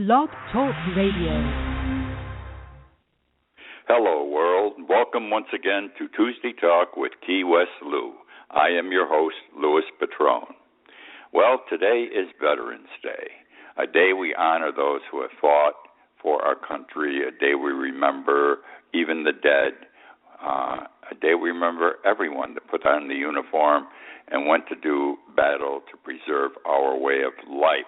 Blog Talk Radio. Hello, world. Welcome once again to Tuesday Talk with Key West Lou. I am your host, Louis Patrone. Well, today is Veterans Day, a day we honor those who have fought for our country, a day we remember even the dead, a day we remember everyone that put on the uniform and went to do battle to preserve our way of life.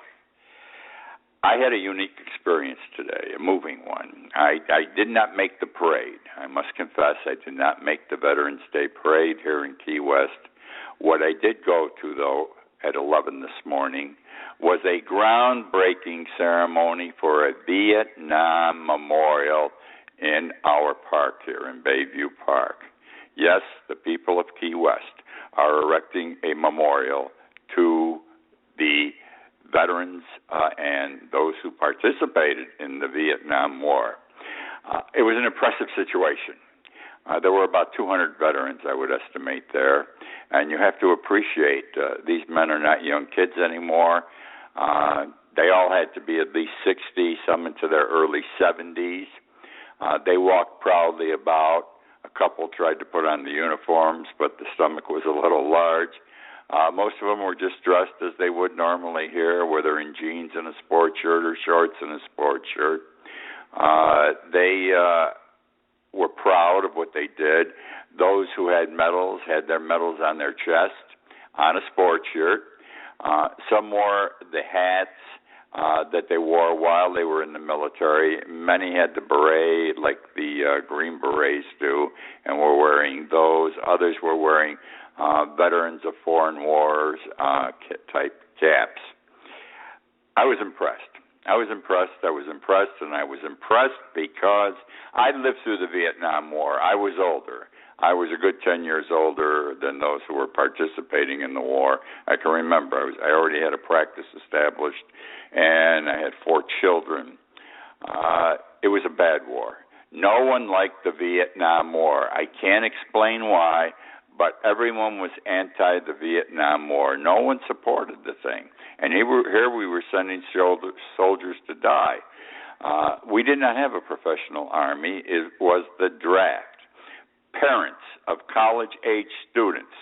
I had a unique experience today, a moving one. I did not make the parade. I must confess I did not make the Veterans Day parade here in Key West. What I did go to, though, at 11 this morning, was a groundbreaking ceremony for a Vietnam memorial in our park here in Bayview Park. Yes, the people of Key West are erecting a memorial to the veterans and those who participated in the Vietnam War. It was an impressive situation. There were about 200 veterans, I would estimate, there. And you have to appreciate these men are not young kids anymore. They all had to be at least 60, some into their early 70s. They walked proudly about. A couple tried to put on the uniforms, but the stomach was a little large. Most of them were just dressed as they would normally here, whether in jeans and a sport shirt or shorts and a sport shirt. They were proud of what they did. Those who had medals had their medals on their chest, on a sport shirt. Some wore the hats that they wore while they were in the military. Many had the beret, like the Green Berets do, and were wearing those. Others were wearing Veterans of Foreign Wars type caps. I was impressed, and I was impressed because I lived through the Vietnam War. I was older. I was a good 10 years older than those who were participating in the war. I can remember I already had a practice established, and I had 4 children. It was a bad war. No one liked the Vietnam War. I can't explain why, but everyone was anti the Vietnam War. No one supported the thing. And here we were sending soldiers to die. We did not have a professional army. It was the draft. Parents of college-age students,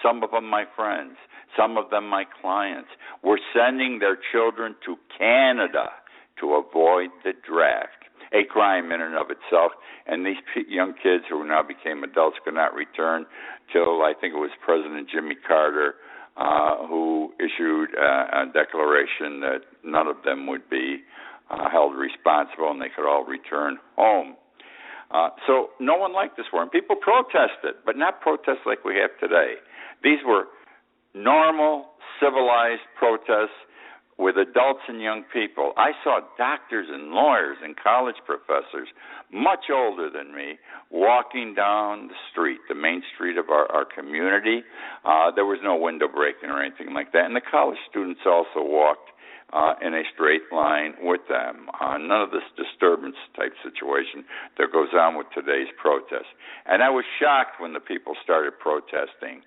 some of them my friends, some of them my clients, were sending their children to Canada to avoid the draft. A crime in and of itself, and these young kids who now became adults could not return till I think it was President Jimmy Carter who issued a declaration that none of them would be held responsible and they could all return home. So no one liked this war, and people protested, but not protests like we have today. These were normal, civilized protests with adults and young people. I saw doctors and lawyers and college professors, much older than me, walking down the street, the main street of our community. There was no window breaking or anything like that. And the college students also walked in a straight line with them. None of this disturbance type situation that goes on with today's protests. And I was shocked when the people started protesting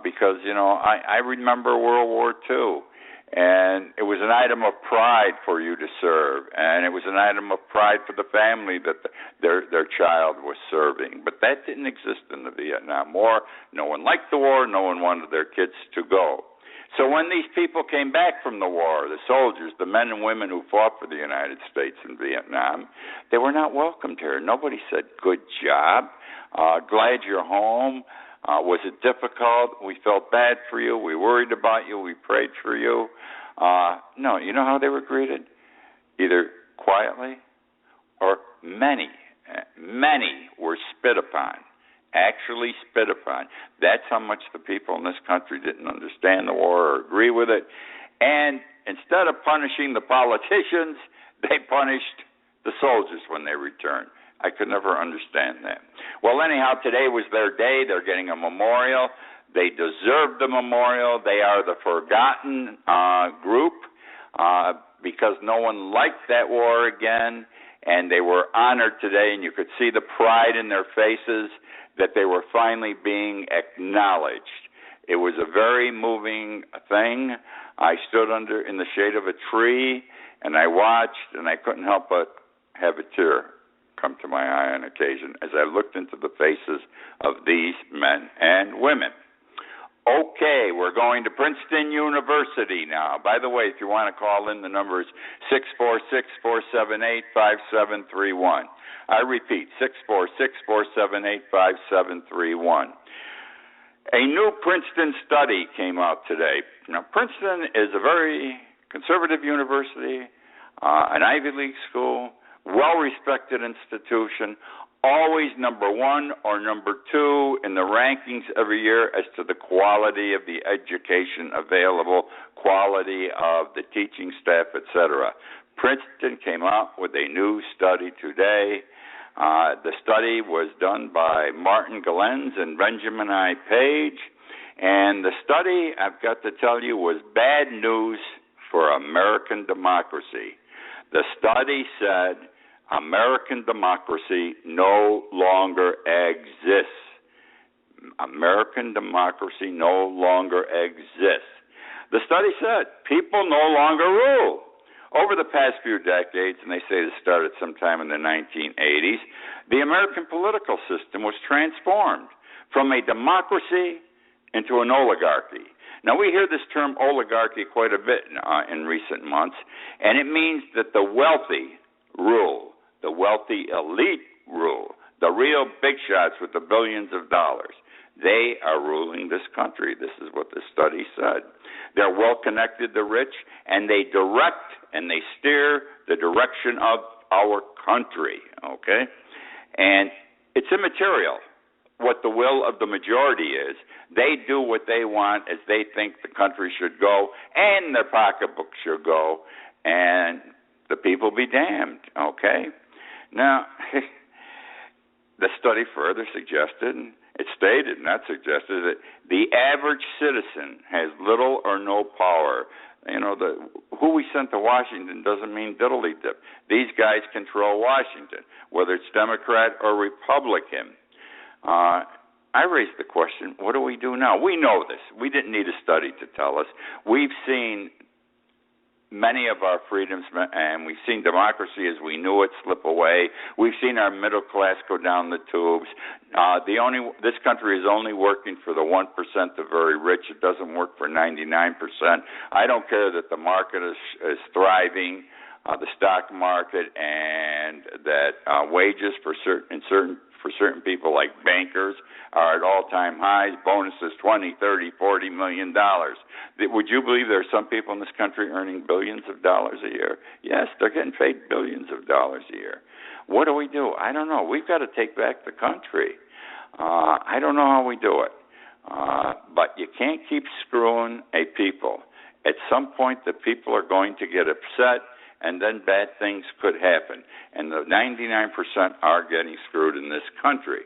because, I remember World War II. And it was an item of pride for you to serve, and it was an item of pride for the family that their child was serving. But that didn't exist in the Vietnam War. No one liked the war. No one wanted their kids to go. So when these people came back from the war, the soldiers, the men and women who fought for the United States in Vietnam, they were not welcomed here. Nobody said, good job, glad you're home. Was it difficult? We felt bad for you. We worried about you. We prayed for you. No, you know how they were greeted? Either quietly or many were spit upon, actually spit upon. That's how much the people in this country didn't understand the war or agree with it. And instead of punishing the politicians, they punished the soldiers when they returned. I could never understand that. Well, anyhow, today was their day. They're getting a memorial. They deserve the memorial. They are the forgotten group because no one liked that war again, and they were honored today, and you could see the pride in their faces that they were finally being acknowledged. It was a very moving thing. I stood in the shade of a tree, And I watched, and I couldn't help but have a tear come to my eye on occasion as I looked into the faces of these men and women. Okay, we're going to Princeton University now. By the way, if you want to call in, the number is 646-478-5731. I repeat, 646-478-5731. A new Princeton study came out today. Now, Princeton is a very conservative university, an Ivy League school, well-respected institution, always number one or number two in the rankings every year as to the quality of the education available, quality of the teaching staff, etc. Princeton came out with a new study today. The study was done by Martin Gallenz and Benjamin I. Page, and the study, I've got to tell you, was bad news for American democracy. The study said American democracy no longer exists. American democracy no longer exists. The study said people no longer rule. Over the past few decades, and they say this started sometime in the 1980s, the American political system was transformed from a democracy into an oligarchy. Now, we hear this term oligarchy quite a bit in recent months, and it means that the wealthy rule, the wealthy elite rule, the real big shots with the billions of dollars. They are ruling this country. This is what the study said. They're well-connected, the rich, and they direct and they steer the direction of our country, okay? And it's immaterial what the will of the majority is. They do what they want as they think the country should go and their pocketbook should go, and the people be damned, okay? Now, the study further suggested, it stated, not suggested, that the average citizen has little or no power. You know, who we sent to Washington doesn't mean diddly-dip. These guys control Washington, whether it's Democrat or Republican. I raised the question, what do we do now? We know this. We didn't need a study to tell us. We've seen many of our freedoms, and we've seen democracy as we knew it slip away. We've seen our middle class go down the tubes. This country is only working for the 1%, the very rich. It doesn't work for 99%. I don't care that the market is thriving, the stock market, and that wages for certain people like bankers are at all-time highs, bonuses $20, $30, $40 million. Would you believe there are some people in this country earning billions of dollars a year? Yes, they're getting paid billions of dollars a year. What do we do? I don't know. We've got to take back the country. I don't know how we do it. But you can't keep screwing a people. At some point, the people are going to get upset, and then bad things could happen. And the 99% are getting screwed in this country.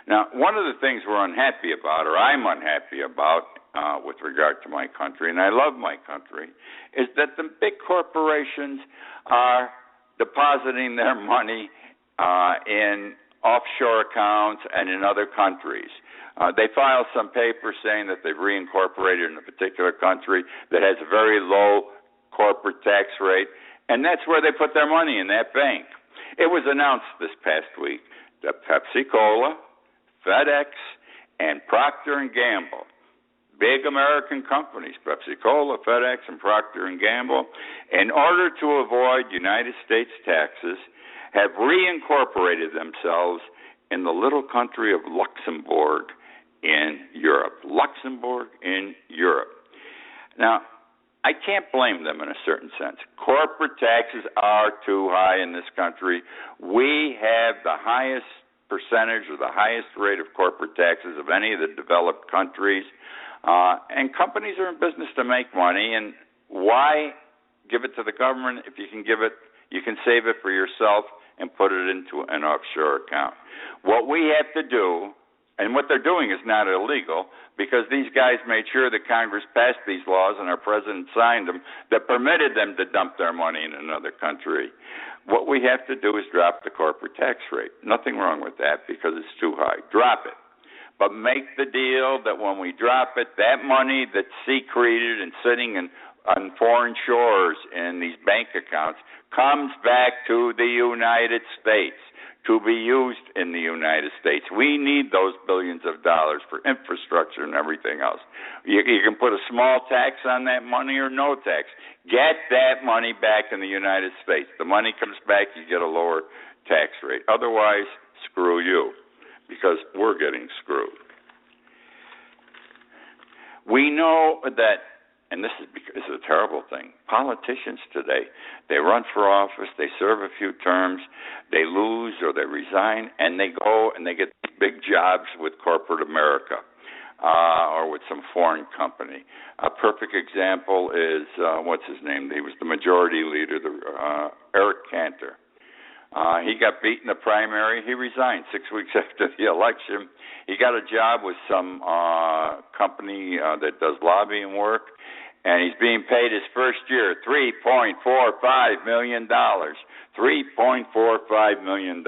Now, one of the things we're unhappy about, or I'm unhappy about with regard to my country, and I love my country, is that the big corporations are depositing their money in offshore accounts and in other countries. They file some papers saying that they've reincorporated in a particular country that has a very low corporate tax rate, and that's where they put their money, in that bank. It was announced this past week that Pepsi-Cola, FedEx, and Procter & Gamble, big American companies, Pepsi-Cola, FedEx, and Procter & Gamble, in order to avoid United States taxes, have reincorporated themselves in the little country of Luxembourg in Europe. Luxembourg in Europe. Now, I can't blame them in a certain sense. Corporate taxes are too high in this country. We have the highest percentage or the highest rate of corporate taxes of any of the developed countries. And companies are in business to make money, and why give it to the government if you can save it for yourself and put it into an offshore account. What we have to do, and what they're doing is not illegal, because these guys made sure that Congress passed these laws and our president signed them that permitted them to dump their money in another country. What we have to do is drop the corporate tax rate. Nothing wrong with that because it's too high. Drop it. But make the deal that when we drop it, that money that's secreted and sitting in on foreign shores in these bank accounts comes back to the United States to be used in the United States. We need those billions of dollars for infrastructure and everything else. You can put a small tax on that money or no tax. Get that money back in the United States. The money comes back, you get a lower tax rate. Otherwise, screw you, because we're getting screwed. We know that, and this is a terrible thing, politicians today, they run for office, they serve a few terms, they lose or they resign, and they go and they get big jobs with corporate America or with some foreign company. A perfect example is, what's his name? He was the majority leader, Eric Cantor. He got beat in the primary. He resigned 6 weeks after the election. He got a job with some company that does lobbying work, and he's being paid his first year $3.45 million. $3.45 million.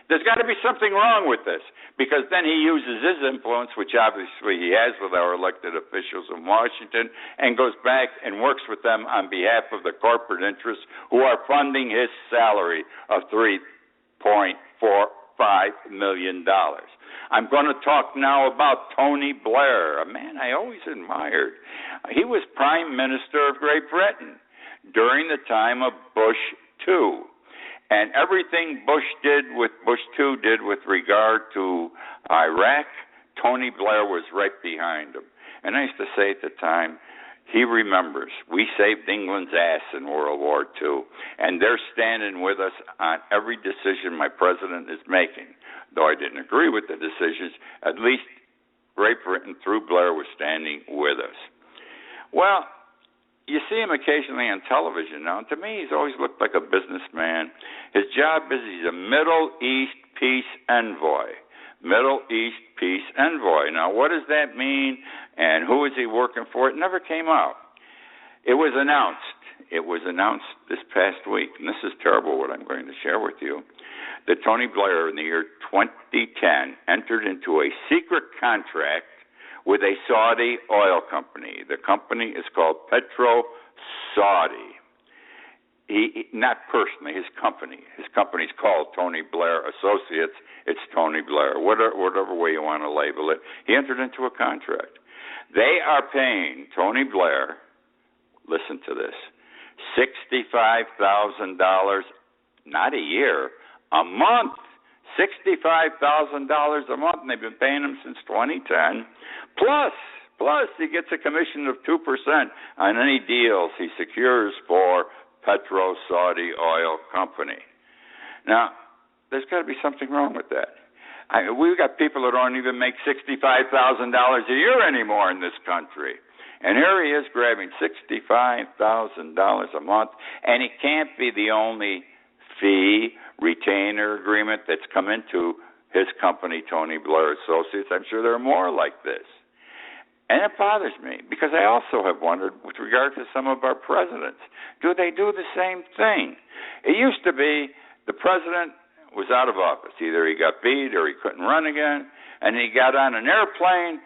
There's got to be something wrong with this, because then he uses his influence, which obviously he has with our elected officials in Washington, and goes back and works with them on behalf of the corporate interests who are funding his salary of $3.45 million. I'm going to talk now about Tony Blair, a man I always admired. He was Prime Minister of Great Britain during the time of Bush II. And everything Bush II did with regard to Iraq, Tony Blair was right behind him. And I used to say at the time, he remembers. We saved England's ass in World War II, and they're standing with us on every decision my president is making. Though I didn't agree with the decisions, at least Great Britain, through Blair, was standing with us. Well, you see him occasionally on television now, and to me, he's always looked like a businessman. His job is he's a Middle East peace envoy. Middle East peace envoy. Now, what does that mean, and who is he working for? It never came out. It was announced. It was announced this past week, and this is terrible what I'm going to share with you, that Tony Blair in the year 2010 entered into a secret contract with a Saudi oil company. The company is called Petro Saudi. He not personally, his company. His company's called Tony Blair Associates. It's Tony Blair, whatever way you want to label it. He entered into a contract. They are paying Tony Blair, listen to this, $65,000, not a year, a month. $65,000 a month, and they've been paying him since 2010. Plus, he gets a commission of 2% on any deals he secures for Petro Saudi Oil Company. Now, there's got to be something wrong with that. We've got people that don't even make $65,000 a year anymore in this country. And here he is grabbing $65,000 a month, and he can't be the only fee retainer agreement that's come into his company, Tony Blair Associates. I'm sure there are more like this. And it bothers me, because I also have wondered, with regard to some of our presidents, do they do the same thing? It used to be the president was out of office. Either he got beat or he couldn't run again, and he got on an airplane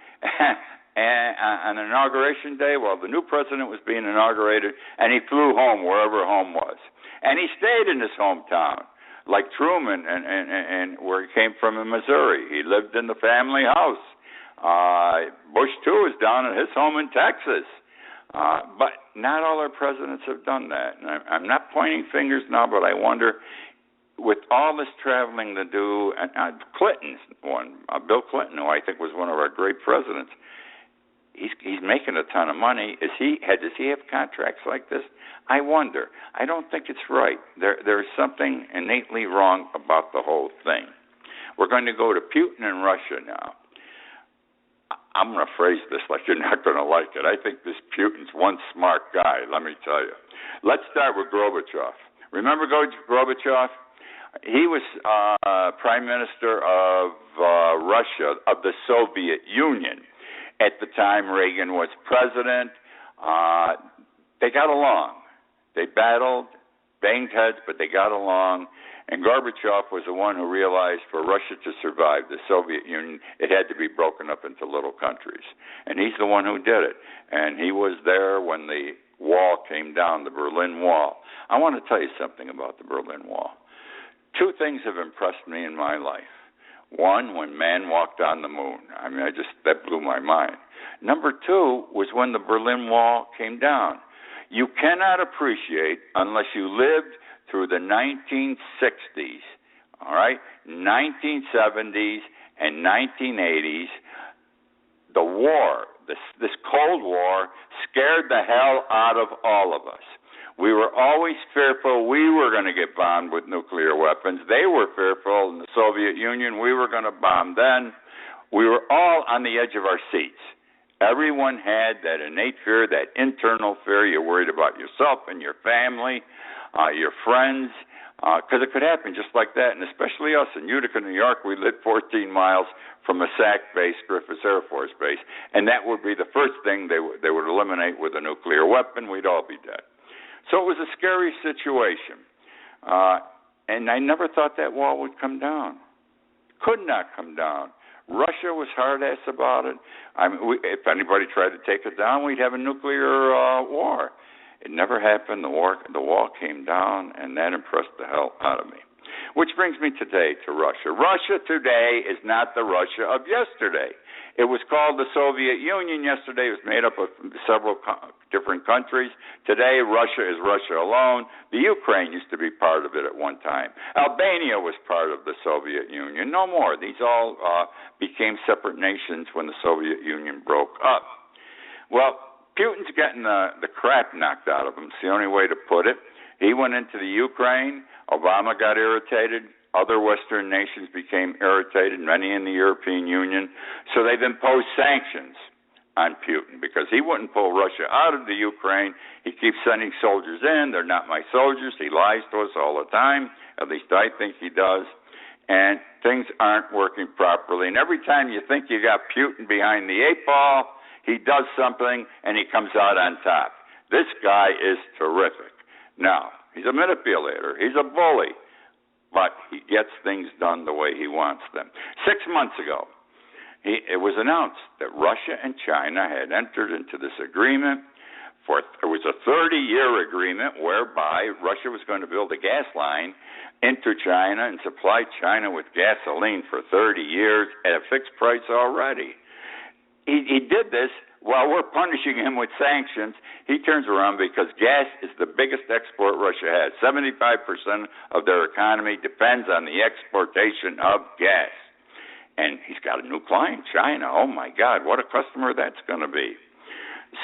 on inauguration day while the new president was being inaugurated, and he flew home, wherever home was. And he stayed in his hometown, like Truman, and where he came from in Missouri. He lived in the family house. Bush, too, is down at his home in Texas. But not all our presidents have done that. And I'm not pointing fingers now, but I wonder, with all this traveling to do, and Clinton's one, Bill Clinton, who I think was one of our great presidents, he's making a ton of money. Does he have contracts like this? I wonder. I don't think it's right. There's something innately wrong about the whole thing. We're going to go to Putin in Russia now. I'm going to phrase this like you're not going to like it. I think this Putin's one smart guy, let me tell you. Let's start with Gorbachev. Remember Gorbachev? He was Prime Minister of Russia, of the Soviet Union. At the time Reagan was president, they got along. They battled, banged heads, but they got along. And Gorbachev was the one who realized for Russia to survive the Soviet Union, it had to be broken up into little countries. And he's the one who did it. And he was there when the wall came down, the Berlin Wall. I want to tell you something about the Berlin Wall. Two things have impressed me in my life. One, when man walked on the moon. I mean, that blew my mind. Number two was when the Berlin Wall came down. You cannot appreciate, unless you lived through the 1960s, all right, 1970s, and 1980s, the war, this Cold War, scared the hell out of all of us. We were always fearful we were going to get bombed with nuclear weapons. They were fearful in the Soviet Union we were going to bomb them. We were all on the edge of our seats. Everyone had that innate fear, that internal fear. You're worried about yourself and your family, your friends, because it could happen just like that. And especially us in Utica, New York, we lived 14 miles from a SAC base, Griffiths Air Force Base, and that would be the first thing they would eliminate with a nuclear weapon. We'd all be dead. So it was a scary situation. And I never thought that wall would come down. Could not come down. Russia was hard-ass about it. I mean, if anybody tried to take it down, we'd have a nuclear war. It never happened. The wall came down, and that impressed the hell out of me. Which brings me today to Russia. Russia today is not the Russia of yesterday. It was called the Soviet Union yesterday. It was made up of several different countries. Today, Russia is Russia alone. The Ukraine used to be part of it at one time. Albania was part of the Soviet Union. No more. These all became separate nations when the Soviet Union broke up. Well, Putin's getting the crap knocked out of him. It's the only way to put it. He went into the Ukraine. Obama got irritated. Other Western nations became irritated, many in the European Union. So they've imposed sanctions on Putin because he wouldn't pull Russia out of the Ukraine. He keeps sending soldiers in. They're not my soldiers. He lies to us all the time. At least I think he does. And things aren't working properly. And every time you think you got Putin behind the eight ball, he does something and he comes out on top. This guy is terrific. Now, he's a manipulator. He's a bully. But he gets things done the way he wants them. 6 months ago, it was announced that Russia and China had entered into this agreement. It was a 30-year agreement whereby Russia was going to build a gas line into China and supply China with gasoline for 30 years at a fixed price already. He did this while we're punishing him with sanctions. He turns around because gas is the biggest export Russia has. 75% of their economy depends on the exportation of gas. And he's got a new client, China. Oh, my God, what a customer that's going to be.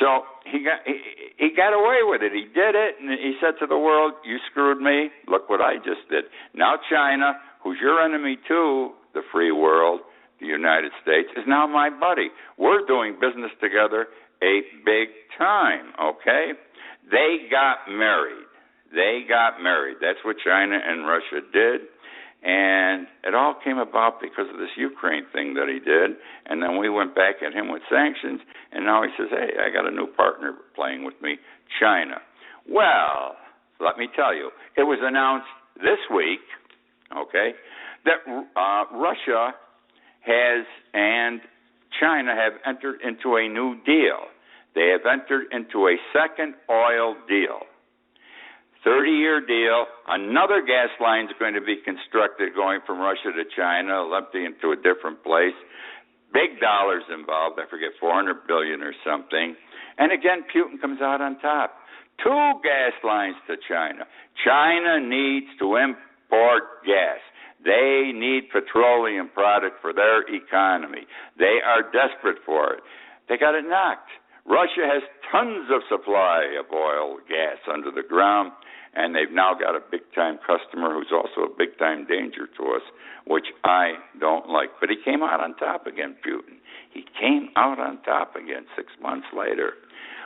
So he got away with it. He did it, and he said to the world, you screwed me. Look what I just did. Now China, who's your enemy too, the free world, the United States, is now my buddy. We're doing business together a big time, okay? They got married. That's what China and Russia did. And it all came about because of this Ukraine thing that he did. And then we went back at him with sanctions. And now he says, hey, I got a new partner playing with me, China. Well, let me tell you, it was announced this week, okay, that Russia and China have entered into a new deal. They have entered into a second oil deal. 30-year deal. Another gas line is going to be constructed going from Russia to China, empty into a different place. Big dollars involved. I forget, $400 billion or something. And again, Putin comes out on top. 2 gas lines to China. China needs to import gas. They need petroleum product for their economy. They are desperate for it. They got it knocked. Russia has tons of supply of oil, gas under the ground, and they've now got a big-time customer who's also a big-time danger to us, which I don't like. But he came out on top again, Putin. He came out on top again 6 months later,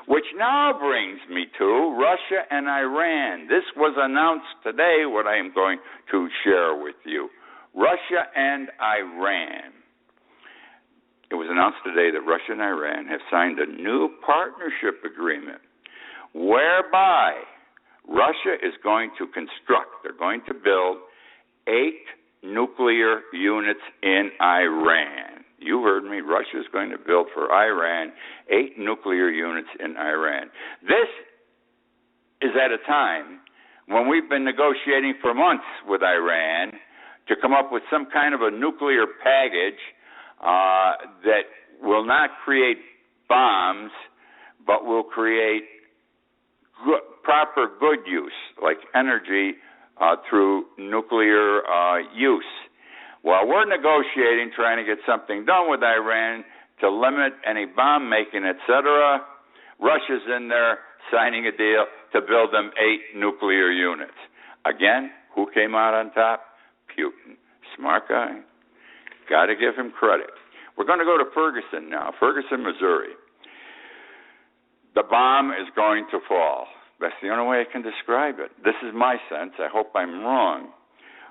which now brings me to Russia and Iran. This was announced today, what I am going to share with you. Russia and Iran. It was announced today that Russia and Iran have signed a new partnership agreement whereby Russia is going to construct, they're going to build 8 nuclear units in Iran. You heard me. Russia is going to build for Iran 8 nuclear units in Iran. This is at a time when we've been negotiating for months with Iran to come up with some kind of a nuclear package that will not create bombs, but will create proper good use, like energy through nuclear use. While we're negotiating, trying to get something done with Iran to limit any bomb making, etc., Russia's in there signing a deal to build them 8 nuclear units. Again, who came out on top? Putin. Smart guy. Got to give him credit. We're going to go to Ferguson now. Ferguson, Missouri. The bomb is going to fall. That's the only way I can describe it. This is my sense. I hope I'm wrong.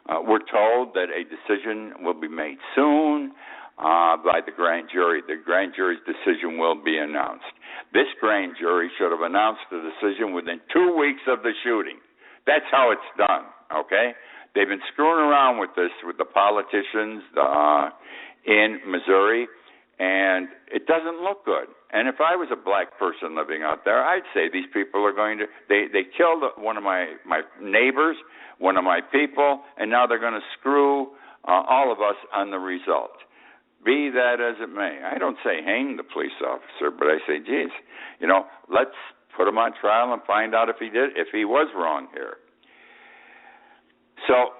We're told that a decision will be made soon by the grand jury. The grand jury's decision will be announced. This grand jury should have announced the decision within 2 weeks of the shooting. That's how it's done, okay? They've been screwing around with this with the politicians in Missouri, and it doesn't look good. And if I was a black person living out there, I'd say these people are going to, they killed one of my neighbors, one of my people, and now they're going to screw all of us on the result. Be that as it may. I don't say hang the police officer, but I say, geez, let's put him on trial and find out if he was wrong here. So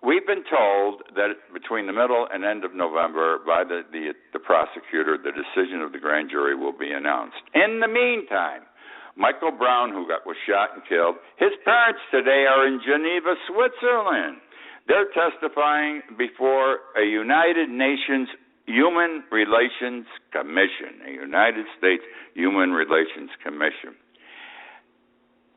we've been told that between the middle and end of November by the prosecutor, the decision of the grand jury will be announced. In the meantime, Michael Brown, who was shot and killed, his parents today are in Geneva, Switzerland. They're testifying before a United Nations Human Relations Commission, a United States Human Relations Commission.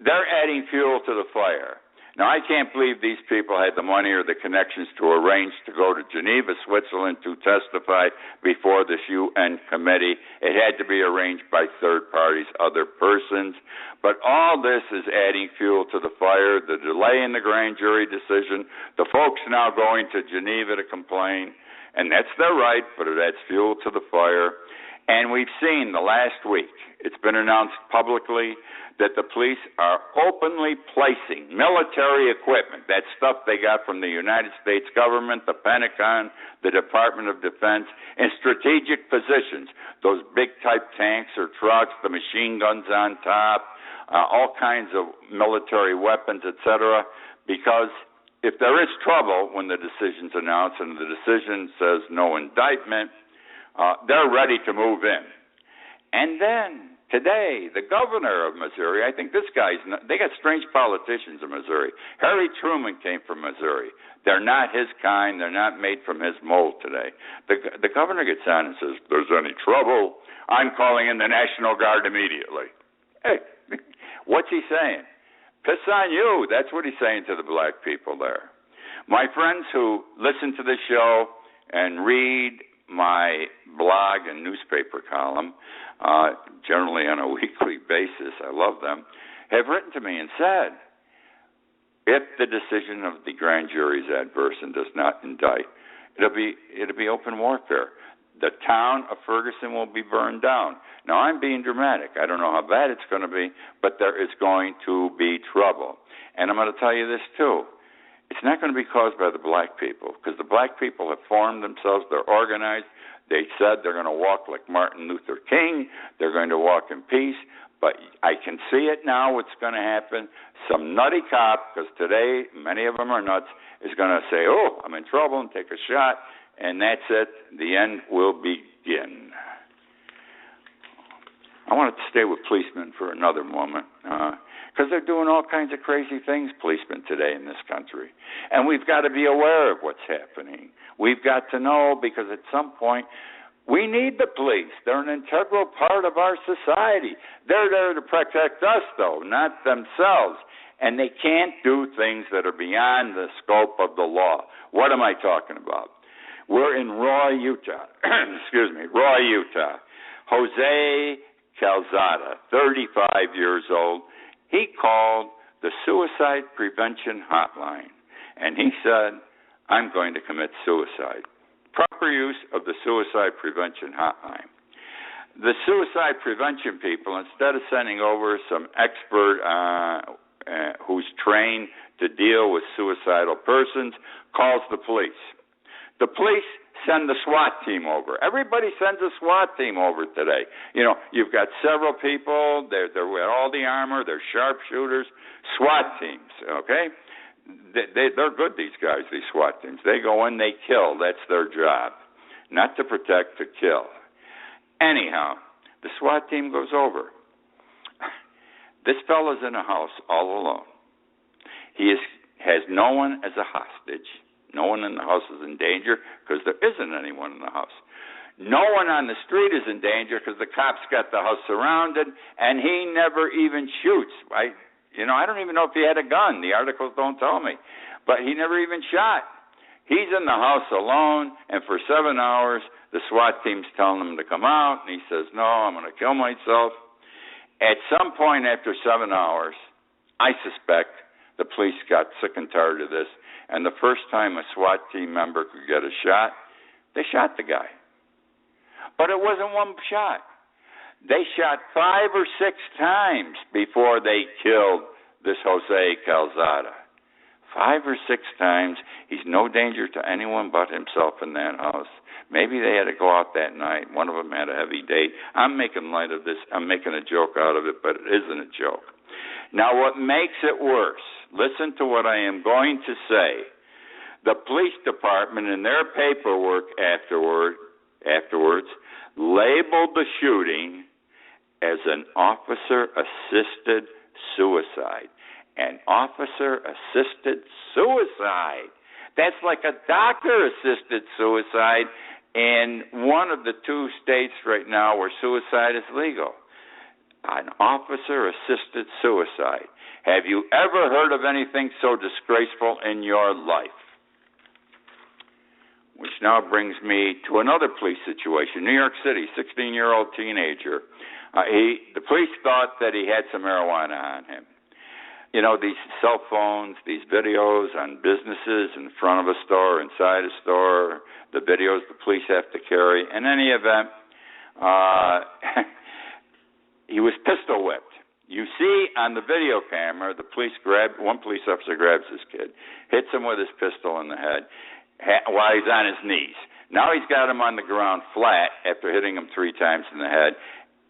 They're adding fuel to the fire. Now, I can't believe these people had the money or the connections to arrange to go to Geneva, Switzerland to testify before this UN committee. It had to be arranged by third parties, other persons. But all this is adding fuel to the fire, the delay in the grand jury decision, the folks now going to Geneva to complain, and that's their right, but it adds fuel to the fire. And we've seen the last week, it's been announced publicly that the police are openly placing military equipment, that stuff they got from the United States government, the Pentagon, the Department of Defense, in strategic positions, those big type tanks or trucks, the machine guns on top, all kinds of military weapons, etc., because if there is trouble when the decision's announced and the decision says no indictment, they're ready to move in. And then today, the governor of Missouri, I think this they got strange politicians in Missouri. Harry Truman came from Missouri. They're not his kind. They're not made from his mold today. The governor gets on and says, if there's any trouble, I'm calling in the National Guard immediately. Hey, what's he saying? Piss on you. That's what he's saying to the black people there. My friends who listen to this show and read my blog and newspaper column, generally on a weekly basis, I love them, have written to me and said, if the decision of the grand jury is adverse and does not indict, it'll be open warfare. The town of Ferguson will be burned down. Now, I'm being dramatic. I don't know how bad it's going to be, but there is going to be trouble. And I'm going to tell you this, too. It's not going to be caused by the black people, because the black people have formed themselves. They're organized. They said they're going to walk like Martin Luther King. They're going to walk in peace. But I can see it now what's going to happen. Some nutty cop, because today many of them are nuts, is going to say, oh, I'm in trouble, and take a shot, and that's it. The end will begin. I wanted to stay with policemen for another moment, because they're doing all kinds of crazy things, policemen, today in this country. And we've got to be aware of what's happening. We've got to know, because at some point, we need the police. They're an integral part of our society. They're there to protect us, though, not themselves. And they can't do things that are beyond the scope of the law. What am I talking about? We're in Roy, Utah. Excuse me, Roy, Utah. Jose Calzada, 35 years old. He called the Suicide Prevention Hotline. And he said, I'm going to commit suicide. Proper use of the Suicide Prevention Hotline. The suicide prevention people, instead of sending over some expert who's trained to deal with suicidal persons, calls the police. The police send the SWAT team over. Everybody sends a SWAT team over today. You know, you've got several people. They're with all the armor. They're sharpshooters. SWAT teams, okay? They're good, these guys, these SWAT teams. They go in, they kill. That's their job. Not to protect, to kill. Anyhow, the SWAT team goes over. This fellow's in a house all alone. He has no one as a hostage. No one in the house is in danger because there isn't anyone in the house. No one on the street is in danger because the cops got the house surrounded, and he never even shoots. I don't even know if he had a gun. The articles don't tell me. But he never even shot. He's in the house alone, and for 7 hours, the SWAT team's telling him to come out, and he says, no, I'm going to kill myself. At some point after 7 hours, I suspect the police got sick and tired of this, and the first time a SWAT team member could get a shot, they shot the guy. But it wasn't one shot. They shot 5 or 6 times before they killed this Jose Calzada. 5 or 6 times. He's no danger to anyone but himself in that house. Maybe they had to go out that night. One of them had a heavy date. I'm making light of this. I'm making a joke out of it, but it isn't a joke. Now, what makes it worse, listen to what I am going to say. The police department in their paperwork afterwards labeled the shooting as an officer-assisted suicide. An officer-assisted suicide. That's like a doctor-assisted suicide in one of the 2 states right now where suicide is legal. An officer-assisted suicide. Have you ever heard of anything so disgraceful in your life? Which now brings me to another police situation. New York City, 16-year-old teenager. The police thought that he had some marijuana on him. You know, these cell phones, these videos on businesses in front of a store, inside a store, the videos the police have to carry. In any event, he was pistol whipped. You see on the video camera, one police officer grabs this kid, hits him with his pistol in the head while he's on his knees. Now he's got him on the ground flat after hitting him 3 times in the head.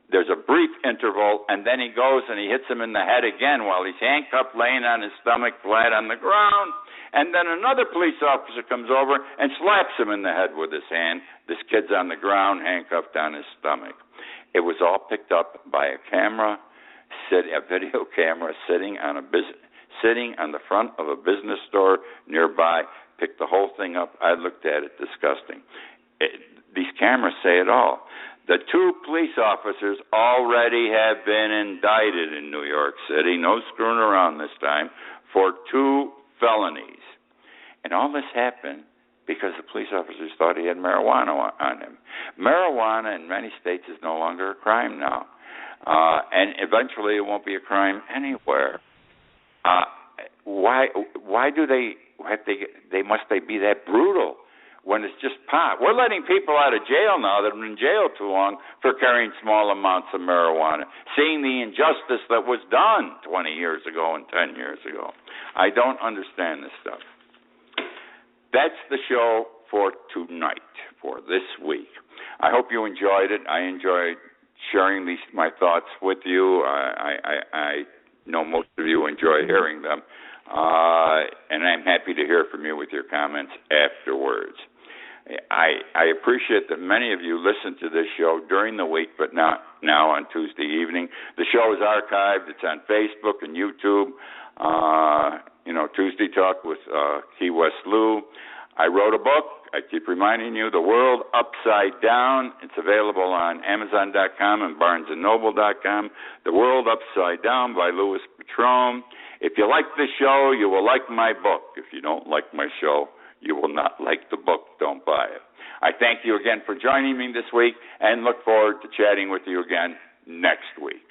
There's a brief interval, and then he goes and he hits him in the head again while he's handcuffed, laying on his stomach flat on the ground. And then another police officer comes over and slaps him in the head with his hand. This kid's on the ground, handcuffed on his stomach. It was all picked up by a video camera sitting on the front of a business store nearby. Picked the whole thing up. I looked at it, disgusting. These cameras say it all. The 2 police officers already have been indicted in New York City, no screwing around this time, for 2 felonies. And all this happened because the police officers thought he had marijuana on him. Marijuana in many states is no longer a crime now. And eventually it won't be a crime anywhere. Why do they must be that brutal when it's just pot? We're letting people out of jail now that have been in jail too long for carrying small amounts of marijuana, seeing the injustice that was done 20 years ago and 10 years ago. I don't understand this stuff. That's the show for tonight, for this week. I hope you enjoyed it. I enjoyed sharing my thoughts with you. I know most of you enjoy hearing them. And I'm happy to hear from you with your comments afterwards. I appreciate that many of you listen to this show during the week, but not now on Tuesday evening. The show is archived. It's on Facebook and YouTube. Tuesday Talk with Key West Lou. I wrote a book. I keep reminding you, The World Upside Down. It's available on Amazon.com and BarnesandNoble.com. The World Upside Down by Louis Patrone. If you like this show, you will like my book. If you don't like my show, you will not like the book. Don't buy it. I thank you again for joining me this week and look forward to chatting with you again next week.